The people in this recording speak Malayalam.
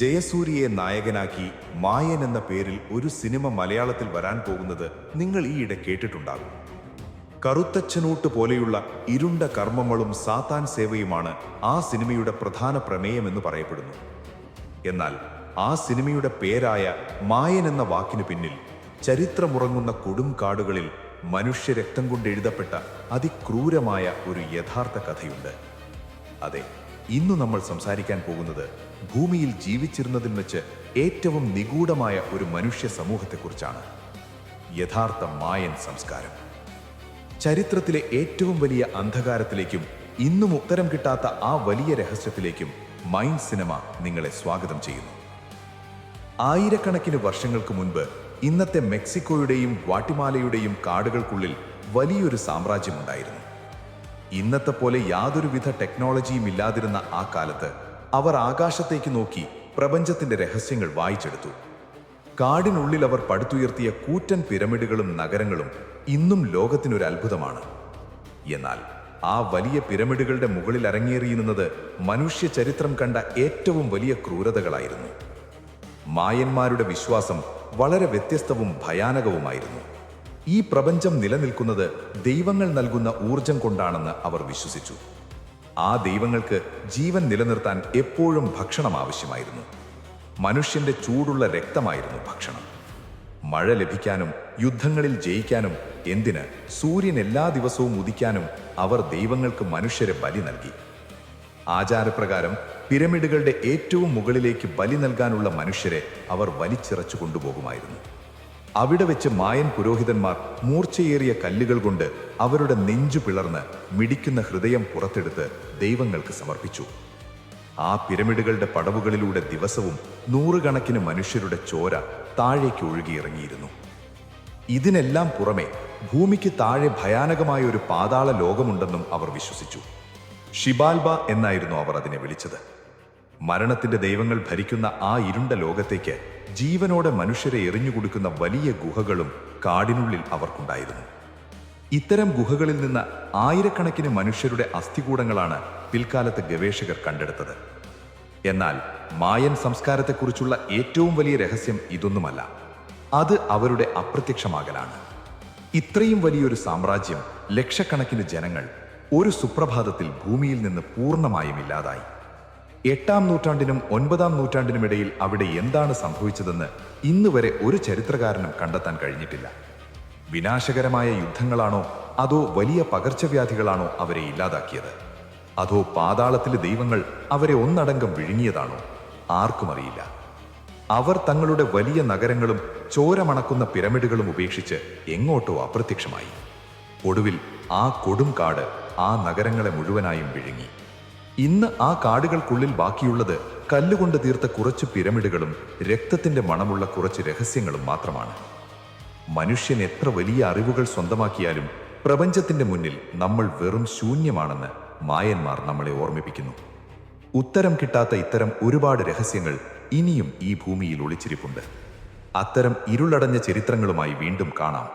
ജയസൂര്യയെ നായകനാക്കി മായൻ എന്ന പേരിൽ ഒരു സിനിമ മലയാളത്തിൽ വരാൻ പോകുന്നത് നിങ്ങൾ ഈയിടെ കേട്ടിട്ടുണ്ടാകും. കറുത്തച്ഛനൂട്ട് പോലെയുള്ള ഇരുണ്ട കർമ്മങ്ങളും സാത്താൻ സേവയുമാണ് ആ സിനിമയുടെ പ്രധാന പ്രമേയമെന്ന് പറയപ്പെടുന്നു. എന്നാൽ ആ സിനിമയുടെ പേരായ മായൻ എന്ന വാക്കിനു പിന്നിൽ ചരിത്രമുറങ്ങുന്ന കൊടുംകാടുകളിൽ മനുഷ്യരക്തം കൊണ്ട് എഴുതപ്പെട്ട അതിക്രൂരമായ ഒരു യഥാർത്ഥ കഥയുണ്ട്. അതെ, ഇന്നു നമ്മൾ സംസാരിക്കാൻ പോകുന്നത് ഭൂമിയിൽ ജീവിച്ചിരുന്നതിൽ വെച്ച് ഏറ്റവും നിഗൂഢമായ ഒരു മനുഷ്യ സമൂഹത്തെക്കുറിച്ചാണ്. യഥാർത്ഥ മായൻ സംസ്കാരം. ചരിത്രത്തിലെ ഏറ്റവും വലിയ അന്ധകാരത്തിലേക്കും ഇന്നും ഉത്തരം കിട്ടാത്ത ആ വലിയ രഹസ്യത്തിലേക്കും മൈൻ സിനിമ നിങ്ങളെ സ്വാഗതം ചെയ്യുന്നു. ആയിരക്കണക്കിന് വർഷങ്ങൾക്ക് മുൻപ് ഇന്നത്തെ മെക്സിക്കോയുടെയും ഗ്വാട്ടിമാലയുടെയും കാടുകൾക്കുള്ളിൽ വലിയൊരു സാമ്രാജ്യമുണ്ടായിരുന്നു. ഇന്നത്തെ പോലെ യാതൊരുവിധ ടെക്നോളജിയും ഇല്ലാതിരുന്ന ആ കാലത്ത് അവർ ആകാശത്തേക്ക് നോക്കി പ്രപഞ്ചത്തിന്റെ രഹസ്യങ്ങൾ വായിച്ചെടുത്തു. കാടിനുള്ളിൽ അവർ പടുത്തുയർത്തിയ കൂറ്റൻ പിരമിഡുകളും നഗരങ്ങളും ഇന്നും ലോകത്തിനൊരു അത്ഭുതമാണ്. എന്നാൽ ആ വലിയ പിരമിഡുകളുടെ മുകളിൽ അരങ്ങേറിയിരുന്നത് മനുഷ്യ ചരിത്രം കണ്ട ഏറ്റവും വലിയ ക്രൂരതകളായിരുന്നു. മായന്മാരുടെ വിശ്വാസം വളരെ വ്യത്യസ്തവും ഭയാനകവുമായിരുന്നു. ഈ പ്രപഞ്ചം നിലനിൽക്കുന്നത് ദൈവങ്ങൾ നൽകുന്ന ഊർജം കൊണ്ടാണെന്ന് അവർ വിശ്വസിച്ചു. ആ ദൈവങ്ങൾക്ക് ജീവൻ നിലനിർത്താൻ എപ്പോഴും ഭക്ഷണം ആവശ്യമായിരുന്നു. മനുഷ്യന്റെ ചൂടുള്ള രക്തമായിരുന്നു ഭക്ഷണം. മഴ ലഭിക്കാനും യുദ്ധങ്ങളിൽ ജയിക്കാനും എന്തിന് സൂര്യൻ എല്ലാ ദിവസവും ഉദിക്കാനും അവർ ദൈവങ്ങൾക്ക് മനുഷ്യരെ ബലി നൽകി. ആചാരപ്രകാരം പിരമിഡുകളുടെ ഏറ്റവും മുകളിലേക്ക് ബലി നൽകാനുള്ള മനുഷ്യരെ അവർ വലിച്ചിറച്ചു കൊണ്ടുപോകുമായിരുന്നു. അവിടെ വെച്ച് മായൻ പുരോഹിതന്മാർ മൂർച്ചയേറിയ കല്ലുകൾ കൊണ്ട് അവരുടെ നെഞ്ചു പിളർന്ന് മിടിക്കുന്ന ഹൃദയം പുറത്തെടുത്ത് ദൈവങ്ങൾക്ക് സമർപ്പിച്ചു. ആ പിരമിഡുകളുടെ പടവുകളിലൂടെ ദിവസവും നൂറുകണക്കിന് മനുഷ്യരുടെ ചോര താഴേക്ക് ഒഴുകിയിറങ്ങിയിരുന്നു. ഇതിനെല്ലാം പുറമെ ഭൂമിക്ക് താഴെ ഭയാനകമായ ഒരു പാതാള ലോകമുണ്ടെന്നും അവർ വിശ്വസിച്ചു. ഷിബാൽബ എന്നായിരുന്നു അവർ അതിനെ വിളിച്ചത്. മരണത്തിന്റെ ദൈവങ്ങൾ ഭരിക്കുന്ന ആ ഇരുണ്ട ലോകത്തേക്ക് ജീവനോടെ മനുഷ്യരെ എറിഞ്ഞുകൊടുക്കുന്ന വലിയ ഗുഹകളും കാടിനുള്ളിൽ അവർക്കുണ്ടായിരുന്നു. ഇത്തരം ഗുഹകളിൽ നിന്ന് ആയിരക്കണക്കിന് മനുഷ്യരുടെ അസ്ഥികൂടങ്ങളാണ് പിൽക്കാലത്ത് ഗവേഷകർ കണ്ടെടുത്തത്. എന്നാൽ മായൻ സംസ്കാരത്തെക്കുറിച്ചുള്ള ഏറ്റവും വലിയ രഹസ്യം ഇതൊന്നുമല്ല, അത് അവരുടെ അപ്രത്യക്ഷമാകലാണ്. ഇത്രയും വലിയൊരു സാമ്രാജ്യം, ലക്ഷക്കണക്കിന് ജനങ്ങൾ ഒരു സുപ്രഭാതത്തിൽ ഭൂമിയിൽ നിന്ന് പൂർണ്ണമായും ഇല്ലാതായി. 8-ാം നൂറ്റാണ്ടിനും 9-ാം നൂറ്റാണ്ടിനുമിടയിൽ അവിടെ എന്താണ് സംഭവിച്ചതെന്ന് ഇന്നുവരെ ഒരു ചരിത്രകാരനും കണ്ടെത്താൻ കഴിഞ്ഞിട്ടില്ല. വിനാശകരമായ യുദ്ധങ്ങളാണോ അതോ വലിയ പകർച്ചവ്യാധികളാണോ അവരെ ഇല്ലാതാക്കിയത്? അതോ പാതാളത്തിലെ ദൈവങ്ങൾ അവരെ ഒന്നടങ്കം വിഴുങ്ങിയതാണോ? ആർക്കും അറിയില്ല. അവർ തങ്ങളുടെ വലിയ നഗരങ്ങളും ചോരമണക്കുന്ന പിരമിഡുകളും ഉപേക്ഷിച്ച് എങ്ങോട്ടോ അപ്രത്യക്ഷമായി. ഒടുവിൽ ആ കൊടുംകാട് ആ നഗരങ്ങളെ മുഴുവനായും വിഴുങ്ങി. ഇന്ന് ആ കാടുകൾക്കുള്ളിൽ ബാക്കിയുള്ളത് കല്ലുകൊണ്ട് തീർത്ത കുറച്ച് പിരമിഡുകളും രക്തത്തിന്റെ മണമുള്ള കുറച്ച് രഹസ്യങ്ങളും മാത്രമാണ്. മനുഷ്യൻ എത്ര വലിയ അറിവുകൾ സ്വന്തമാക്കിയാലും പ്രപഞ്ചത്തിന്റെ മുന്നിൽ നമ്മൾ വെറും ശൂന്യമാണെന്ന് മായന്മാർ നമ്മളെ ഓർമ്മിപ്പിക്കുന്നു. ഉത്തരം കിട്ടാത്ത ഇത്തരം ഒരുപാട് രഹസ്യങ്ങൾ ഇനിയും ഈ ഭൂമിയിൽ ഒളിച്ചിരിപ്പുണ്ട്. അത്തരം ഇരുളടഞ്ഞ ചരിത്രങ്ങളുമായി വീണ്ടും കാണാം.